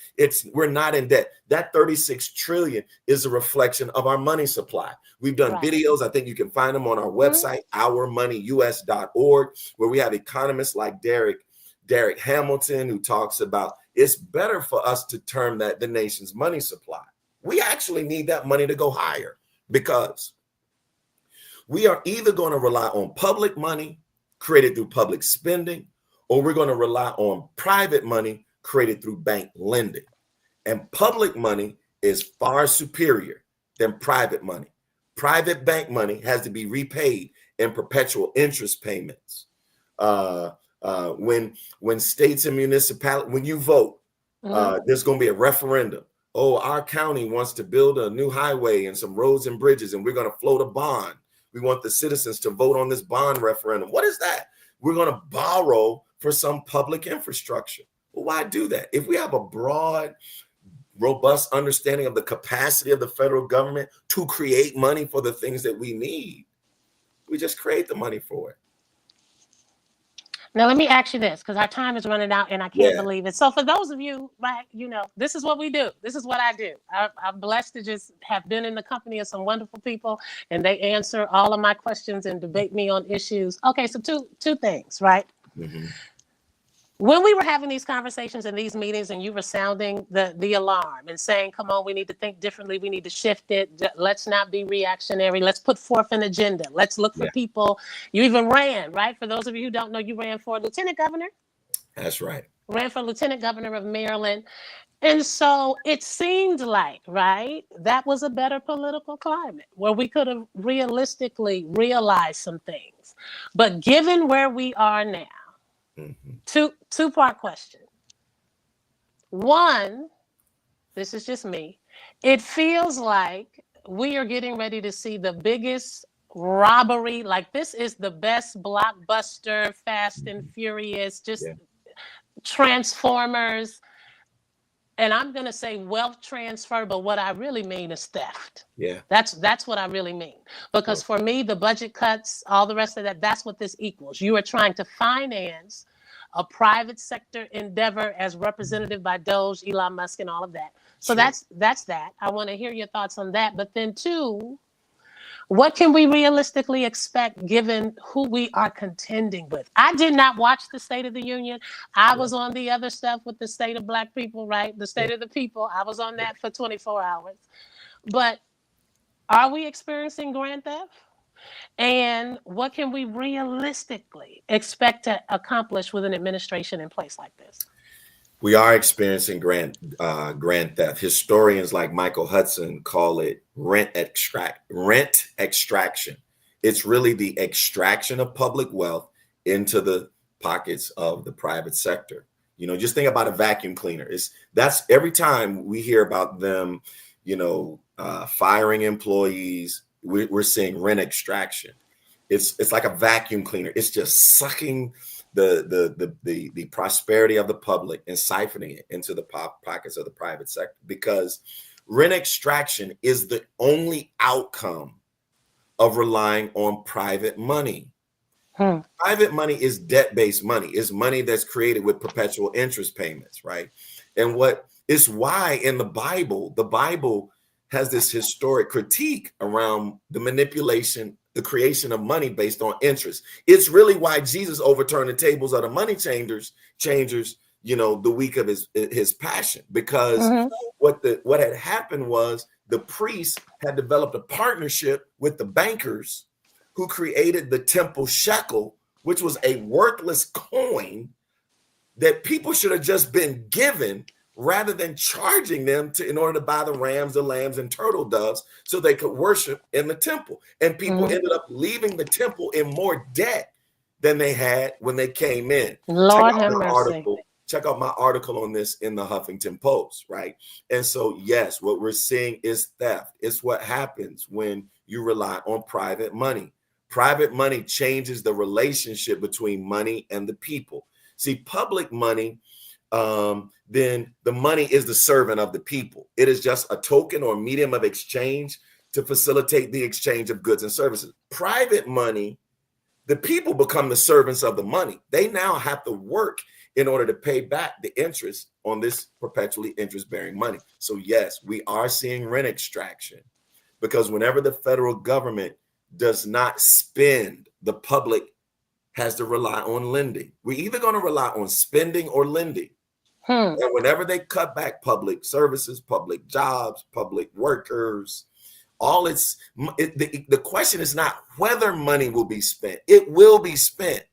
We're not in debt. That 36 trillion is a reflection of our money supply. We've done videos. I think you can find them on our website, ourmoneyus.org, where we have economists like Derek Hamilton, who talks about it's better for us to term that the nation's money supply. We actually need that money to go higher because we are either going to rely on public money created through public spending, or we're going to rely on private money created through bank lending. And public money is far superior than private money. Private bank money has to be repaid in perpetual interest payments. When states and municipalities, when you vote, there's going to be a referendum. Oh, our county wants to build a new highway and some roads and bridges, and we're going to float a bond. We want the citizens to vote on this bond referendum. What is that? We're going to borrow for some public infrastructure. Well, why do that? If we have a broad, robust understanding of the capacity of the federal government to create money for the things that we need, we just create the money for it. Now, let me ask you this, because our time is running out and I can't believe it. So for those of you, this is what we do. This is what I do. I'm blessed to just have been in the company of some wonderful people, and they answer all of my questions and debate me on issues. Okay, so two things, right? Mm-hmm. When we were having these conversations and these meetings and you were sounding the alarm and saying, come on, we need to think differently. We need to shift it. Let's not be reactionary. Let's put forth an agenda. Let's look for people. You even ran, right? For those of you who don't know, you ran for lieutenant governor. That's right. Ran for lieutenant governor of Maryland. And so it seemed like, right, that was a better political climate where we could have realistically realized some things. But given where we are now, two-part question. One, this is just me. It feels like we are getting ready to see the biggest robbery. Like this is the best blockbuster, Fast and Furious, just Transformers. And I'm going to say wealth transfer, but what I really mean is theft. Yeah. That's what I really mean. Because for me, the budget cuts, all the rest of that, that's what this equals. You are trying to finance a private sector endeavor as represented by Doge, Elon Musk, and all of that. So that's that. I want to hear your thoughts on that. But then two, what can we realistically expect given who we are contending with? I did not watch the State of the Union. I was on the other stuff with the state of Black people, right? The State of the People. I was on that for 24 hours. But are we experiencing grand theft? And what can we realistically expect to accomplish with an administration in place like this? We are experiencing grand theft. Historians like Michael Hudson call it rent extraction. It's really the extraction of public wealth into the pockets of the private sector. Just think about a vacuum cleaner. That's every time we hear about them, firing employees, we're seeing rent extraction. It's like a vacuum cleaner. It's just sucking the prosperity of the public and siphoning it into the pockets of the private sector, because rent extraction is the only outcome of relying on private money. Private money is debt-based money. It's money that's created with perpetual interest payments, right? And what is why in the Bible has this historic critique around the manipulation, the creation of money based on interest. It's really why Jesus overturned the tables of the money changers, the week of his passion, because what had happened was the priests had developed a partnership with the bankers who created the temple shekel, which was a worthless coin that people should have just been given rather than charging them in order to buy the rams, the lambs, and turtle doves so they could worship in the temple. And people ended up leaving the temple in more debt than they had when they came in. Lord have mercy. Check out my article on this in the Huffington Post, right? And so, yes, what we're seeing is theft. It's what happens when you rely on private money. Private money changes the relationship between money and the people. See, public money, then the money is the servant of the people. It is just a token or medium of exchange to facilitate the exchange of goods and services. Private money, the people become the servants of the money. They now have to work in order to pay back the interest on this perpetually interest-bearing money. So yes, we are seeing rent extraction, because whenever the federal government does not spend, the public has to rely on lending. We're either going to rely on spending or lending. And whenever they cut back public services, public jobs, public workers, the question is not whether money will be spent. It will be spent.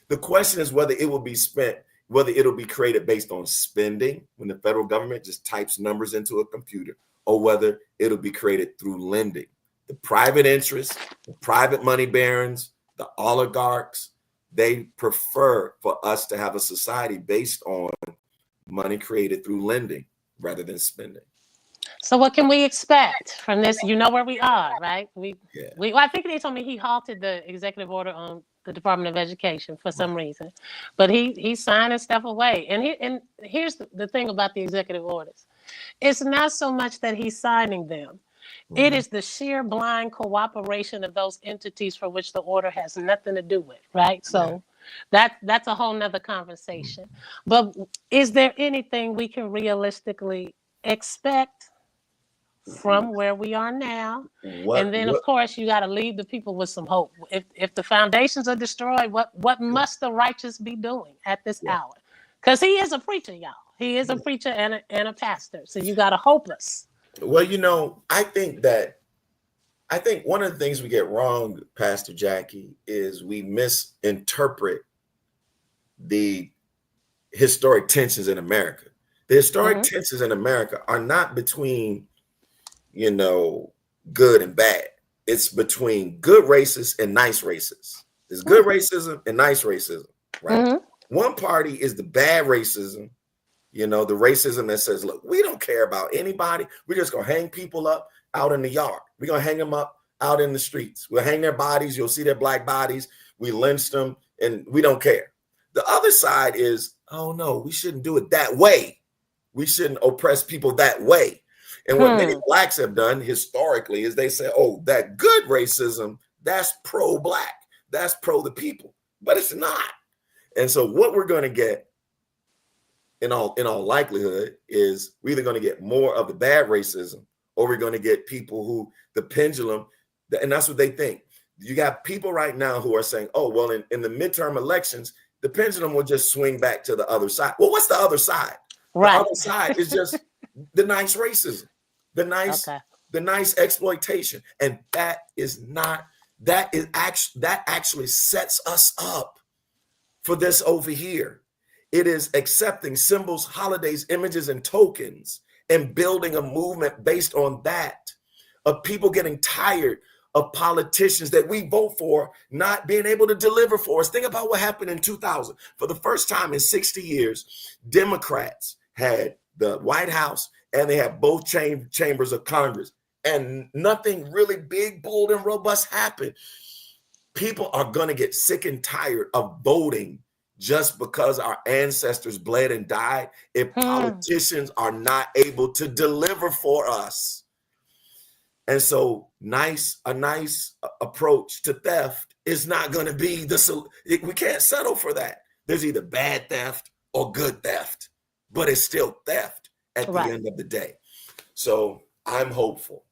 The question is whether it will be spent, whether it'll be created based on spending, when the federal government just types numbers into a computer, or whether it'll be created through lending. The private interests, the private money barons, the oligarchs, they prefer for us to have a society based on money created through lending rather than spending. So what can we expect from this? You know where we are, right? I think they told me he halted the executive order on the Department of Education for some reason, but he's signing stuff away. And here's the thing about the executive orders. It's not so much that he's signing them. It is the sheer blind cooperation of those entities for which the order has nothing to do with, right? So that's a whole nother conversation. But is there anything we can realistically expect from where we are now? And then, of course, you got to leave the people with some hope. If the foundations are destroyed, what must the righteous be doing at this hour? Because he is a preacher, y'all. He is a preacher and a pastor. So you got to hope us. Well, I think one of the things we get wrong, Pastor Jackie, is we misinterpret the historic tensions in America. The historic tensions in America are not between, good and bad. It's between good racists and nice racists. There's good racism and nice racism, right? One party is the bad racism, the racism that says, look, we don't care about anybody. We're just going to hang people up out in the yard. We're going to hang them up out in the streets. We'll hang their bodies. You'll see their black bodies. We lynched them and we don't care. The other side is, oh, no, we shouldn't do it that way. We shouldn't oppress people that way. And what many blacks have done historically is they say, oh, that good racism, that's pro-black. That's pro the people. But it's not. And so what we're going to get in all likelihood is we're either going to get more of the bad racism, or we're going to get people who the pendulum, and that's what they think. You got people right now who are saying, oh, well, in the midterm elections, the pendulum will just swing back to the other side. Well, what's the other side? Right. The other side is just the nice racism, the nice exploitation. And that actually sets us up for this over here. It is accepting symbols, holidays, images, and tokens, and building a movement based on that, of people getting tired of politicians that we vote for not being able to deliver for us. Think about what happened in 2000. For the first time in 60 years, Democrats had the White House and they had both chambers of Congress, and nothing really big, bold, and robust happened. People are going to get sick and tired of voting just because our ancestors bled and died if politicians are not able to deliver for us. And so a nice approach to theft is not going to be we can't settle for that. There's either bad theft or good theft, but it's still theft at the end of the day. So I'm hopeful.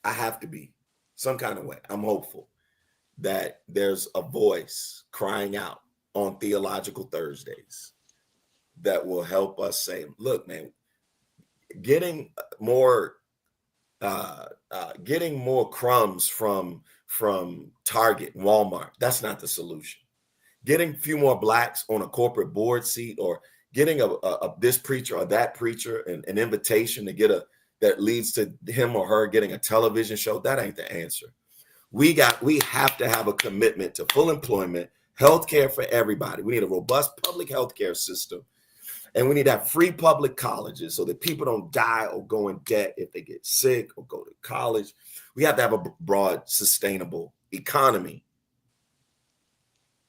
I have to be some kind of way. I'm hopeful that there's a voice crying out on Theological Thursdays that will help us say, look, man, getting more crumbs from Target, Walmart, that's not the solution. Getting a few more blacks on a corporate board seat, or getting a this preacher or that preacher an invitation to get that leads to him or her getting a television show, that ain't the answer. We have to have a commitment to full employment, health care for everybody. We need a robust public health care system. And we need to have free public colleges so that people don't die or go in debt if they get sick or go to college. We have to have a broad, sustainable economy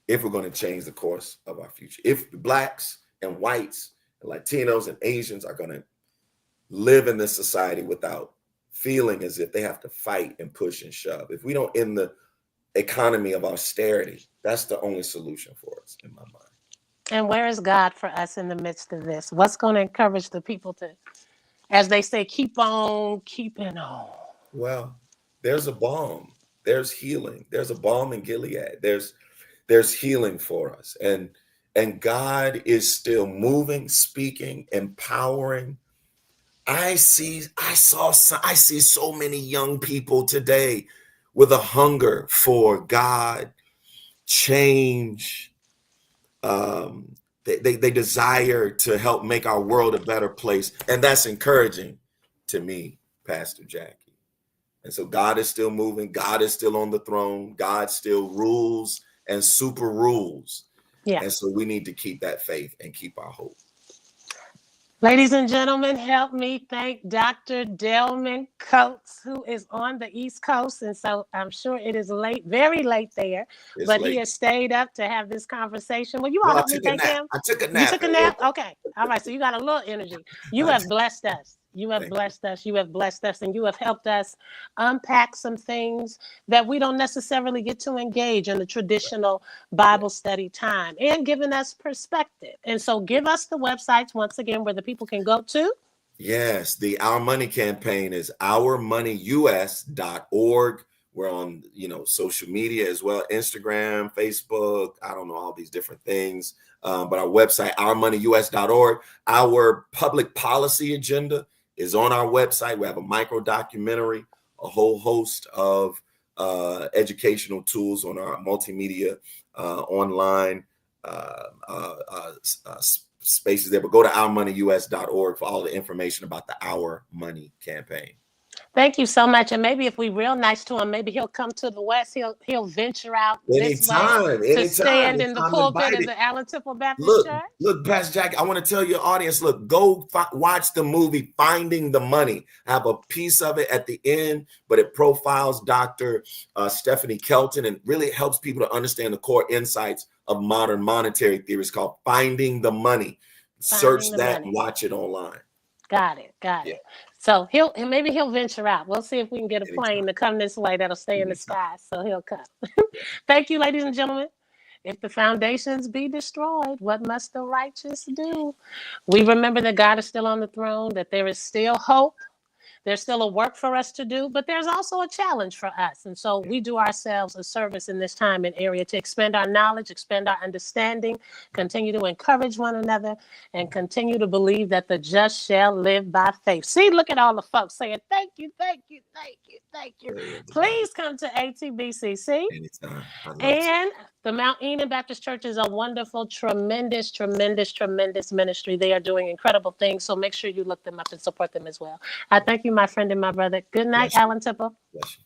if we're going to change the course of our future. If blacks and whites and Latinos and Asians are going to live in this society without feeling as if they have to fight and push and shove, if we don't end the economy of austerity, that's the only solution for us, in my mind. And where is God for us in the midst of this? What's going to encourage the people to, as they say, keep on keeping on? Well, there's a balm. There's healing. There's a balm in Gilead. There's healing for us. And God is still moving, speaking, empowering. I see so many young people today with a hunger for God, change. They desire to help make our world a better place. And that's encouraging to me, Pastor Jackie. And so God is still moving. God is still on the throne. God still rules and super rules. Yeah. And so we need to keep that faith and keep our hope. Ladies and gentlemen, help me thank Dr. Delman Coates, who is on the East Coast. And so I'm sure it is late, very late there, but he has stayed up to have this conversation. Well, you all help me thank him. I took a nap. You took a nap? Okay. All right. So you got a little energy. You have blessed us. You have blessed us. You have blessed us, and you have helped us unpack some things that we don't necessarily get to engage in the traditional Bible study time, and given us perspective. And so give us the websites once again where the people can go to. Yes, the Our Money campaign is ourmoneyus.org. We're on, social media as well, Instagram, Facebook, I don't know, all these different things. But our website, ourmoneyus.org. Our public policy agenda is on our website. We have a micro documentary, a whole host of educational tools on our multimedia online spaces there. But go to ourmoneyus.org for all the information about the Our Money campaign. Thank you so much. And maybe if we're real nice to him, maybe he'll come to the West. He'll venture out this way to stand in the pulpit of the Allen Baptist Church. Look, Pastor Jackie, I want to tell your audience, look, go watch the movie Finding the Money. I have a piece of it at the end, but it profiles Dr. Stephanie Kelton and really helps people to understand the core insights of modern monetary theory. It's called Finding the Money. Search that and watch it online. Got it. So maybe he'll venture out. We'll see if we can get a plane to come this way that'll stay in the sky. So he'll come. Thank you, ladies and gentlemen. If the foundations be destroyed, what must the righteous do? We remember that God is still on the throne, that there is still hope. There's still a work for us to do, but there's also a challenge for us. And so we do ourselves a service in this time and area to expand our knowledge, expand our understanding, continue to encourage one another, and continue to believe that the just shall live by faith. See, look at all the folks saying, thank you. Please come to ATBCC. Anytime. And the Mount Ennon Baptist Church is a wonderful, tremendous ministry. They are doing incredible things. So make sure you look them up and support them as well. I thank you, my friend and my brother. Good night, Alan Tipple. Bless you.